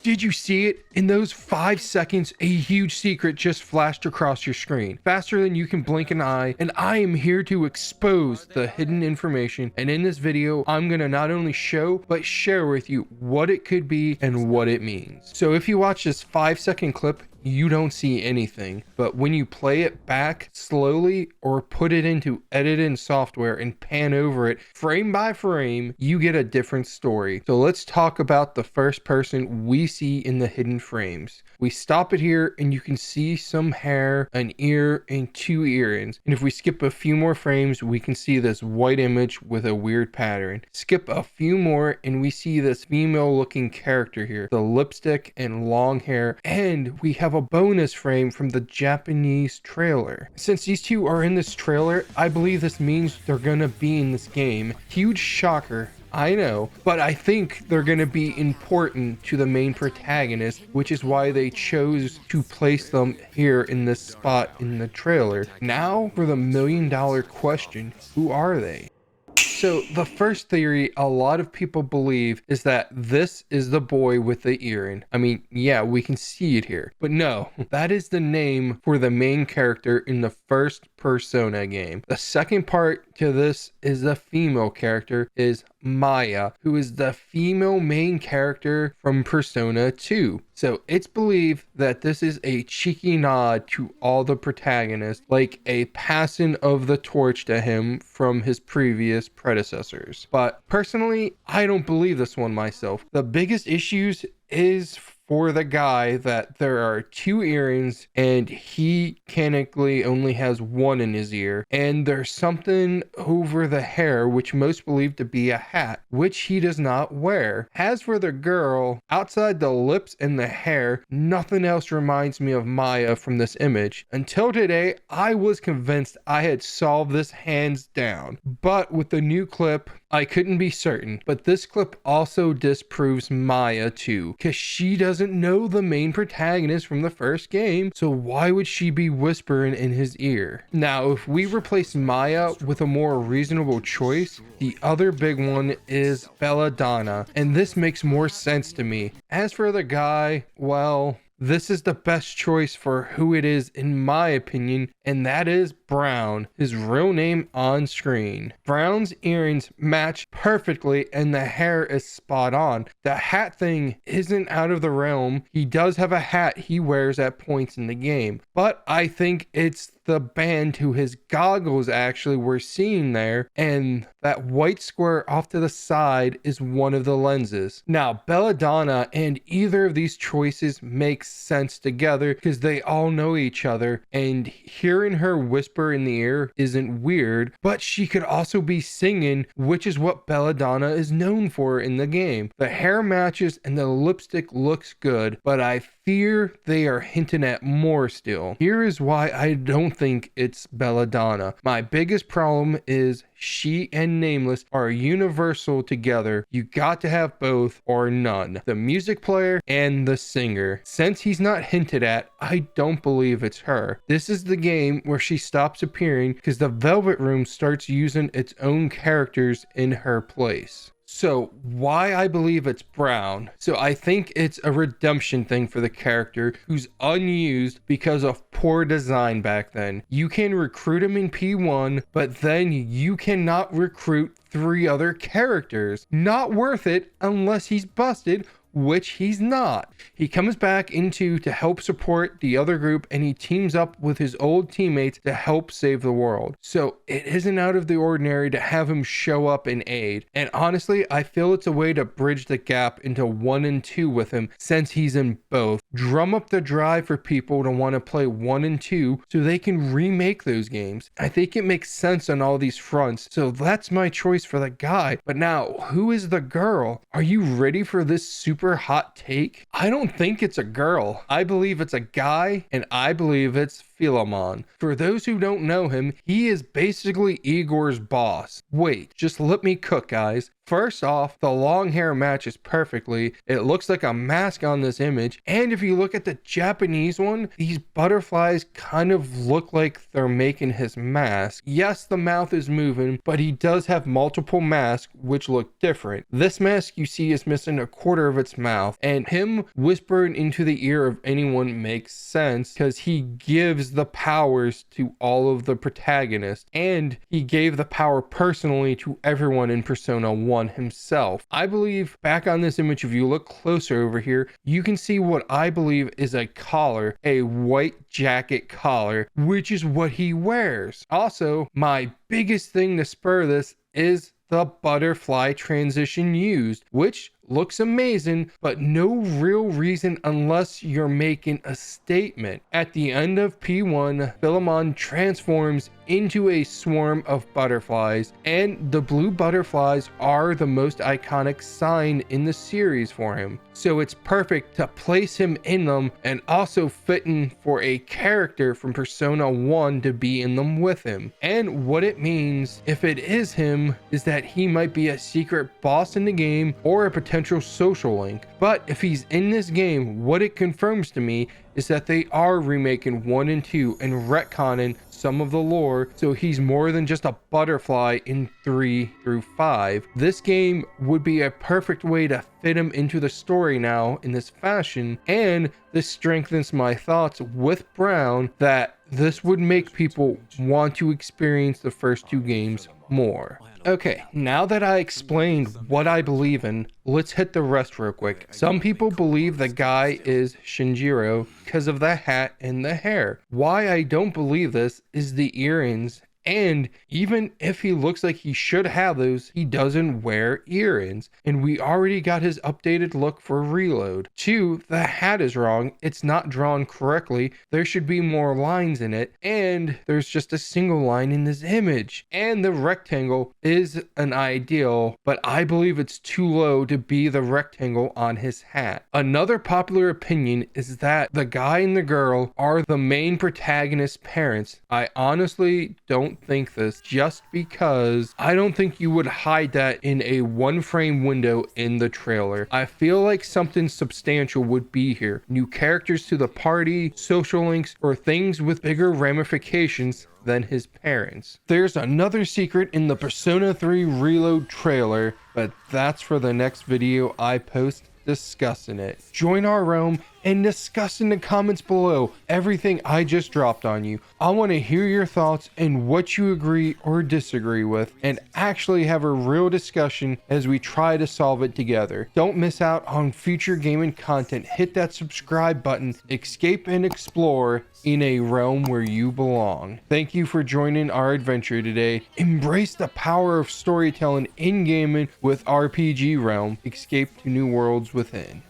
Did you see it? In those 5 seconds, a huge secret just flashed across your screen, faster than you can blink an eye, and I am here to expose the hidden information. And in this video, I'm gonna not only show, but share with you what it could be and what it means. So if you watch this 5-second clip, you don't see anything, but when you play it back slowly or put it into editing software and pan over it frame by frame, you get a different story. So let's talk about the first person we see in the hidden frames. We stop it here and you can see some hair, an ear, and 2 earrings. And if we skip a few more frames, we can see this white image with a weird pattern. Skip a few more and we see this female looking character here, the lipstick and long hair, and we have a bonus frame from the Japanese trailer. Since these two are in this trailer, I believe this means they're gonna be in this game. Huge shocker, I know, but I think they're gonna be important to the main protagonist, which is why they chose to place them here in this spot in the trailer. Now for the $1,000,000 question, who are they? So the first theory a lot of people believe is that this is the boy with the earring. I mean, yeah, we can see it here, but no, that is the name for the main character in the first Persona game. The second part to this is the female character is Maya, who is the female main character from Persona 2. So it's believed that this is a cheeky nod to all the protagonists, like a passing of the torch to him from his previous predecessors. But personally, I don't believe this one myself. The biggest issues is for the guy that there are 2 earrings and he canonically only has 1 in his ear, and there's something over the hair which most believe to be a hat, which he does not wear. As for the girl, outside the lips and the hair, nothing else reminds me of Maya from this image. Until today, I was convinced I had solved this hands down, but with the new clip, I couldn't be certain. But this clip also disproves Maya too, because she doesn't know the main protagonist from the first game, so why would she be whispering in his ear? Now, if we replace Maya with a more reasonable choice, the other big one is Belladonna, and this makes more sense to me. As for the guy, well, this is the best choice for who it is in my opinion, and that is Brown, his real name on screen. Brown's earrings match perfectly and the hair is spot on. The hat thing isn't out of the realm. He does have a hat he wears at points in the game, but I think it's the band to his goggles actually we're seeing there, and that white square off to the side is one of the lenses. Now, Belladonna and either of these choices makes sense together because they all know each other, and hearing her whisper in the ear isn't weird, but she could also be singing, which is what Belladonna is known for in the game. The hair matches and the lipstick looks good, but I fear they are hinting at more still. Here is why I don't think it's Belladonna. My biggest problem is she and Nameless are universal together. You got to have both or none. The music player and the singer. Since he's not hinted at, I don't believe it's her. This is the game where she stops appearing because the Velvet Room starts using its own characters in her place. So why I believe it's Brown. So I think it's a redemption thing for the character who's unused because of poor design back then. You can recruit him in P1, but then you cannot recruit 3 other characters. Not worth it unless he's busted, which he's not. He comes back into to help support the other group, and he teams up with his old teammates to help save the world. So it isn't out of the ordinary to have him show up and aid. And honestly, I feel it's a way to bridge the gap into 1 and 2 with him since he's in both. Drum up the drive for people to want to play 1 and 2 so they can remake those games. I think it makes sense on all these fronts. So that's my choice for the guy. But now, who is the girl? Are you ready for this super hot take? I don't think it's a girl. I believe it's a guy, and I believe it's Philemon. For those who don't know him, he is basically Igor's boss. Wait, just let me cook, guys. First off, the long hair matches perfectly. It looks like a mask on this image. And if you look at the Japanese one, these butterflies kind of look like they're making his mask. Yes, the mouth is moving, but he does have multiple masks which look different. This mask you see is missing a quarter of its mouth, and him whispering into the ear of anyone makes sense because he gives the powers to all of the protagonists, and he gave the power personally to everyone in Persona 1 himself. I believe back on this image, if you look closer over here, you can see what I believe is a collar, a white jacket collar, which is what he wears. Also, my biggest thing to spur this is the butterfly transition used, which looks amazing, but no real reason unless you're making a statement. At the end of P1, Philemon transforms into a swarm of butterflies, and the blue butterflies are the most iconic sign in the series for him. So it's perfect to place him in them, and also fitting for a character from Persona 1 to be in them with him. And what it means, if it is him, is that he might be a secret boss in the game or a potential social link. But if he's in this game, what it confirms to me is that they are remaking 1 and 2 and retconning some of the lore, so he's more than just a butterfly in 3 through 5. This game would be a perfect way to fit him into the story now in this fashion, and this strengthens my thoughts with Brown that this would make people want to experience the first 2 games more. Okay, now that I explained what I believe in, let's hit the rest real quick. Some people believe the guy is Shinjiro because of the hat and the hair. Why I don't believe this is the earrings. And even if he looks like he should have those, he doesn't wear earrings. And we already got his updated look for Reload. 2, the hat is wrong. It's not drawn correctly. There should be more lines in it. And there's just a single line in this image. And the rectangle is an ideal, but I believe it's too low to be the rectangle on his hat. Another popular opinion is that the guy and the girl are the main protagonist's parents. I honestly don't think this, just because I don't think you would hide that in a 1-frame window in the trailer. I feel like something substantial would be here. New characters to the party, social links, or things with bigger ramifications than his parents. There's another secret in the Persona 3 Reload trailer, but that's for the next video I post discussing it. Join our realm and discuss in the comments below everything I just dropped on you. I want to hear your thoughts and what you agree or disagree with, and actually have a real discussion as we try to solve it together. Don't miss out on future gaming content. Hit that subscribe button. Escape and explore in a realm where you belong. Thank you for joining our adventure today. Embrace the power of storytelling in gaming with RPG Realm. Escape to new worlds within.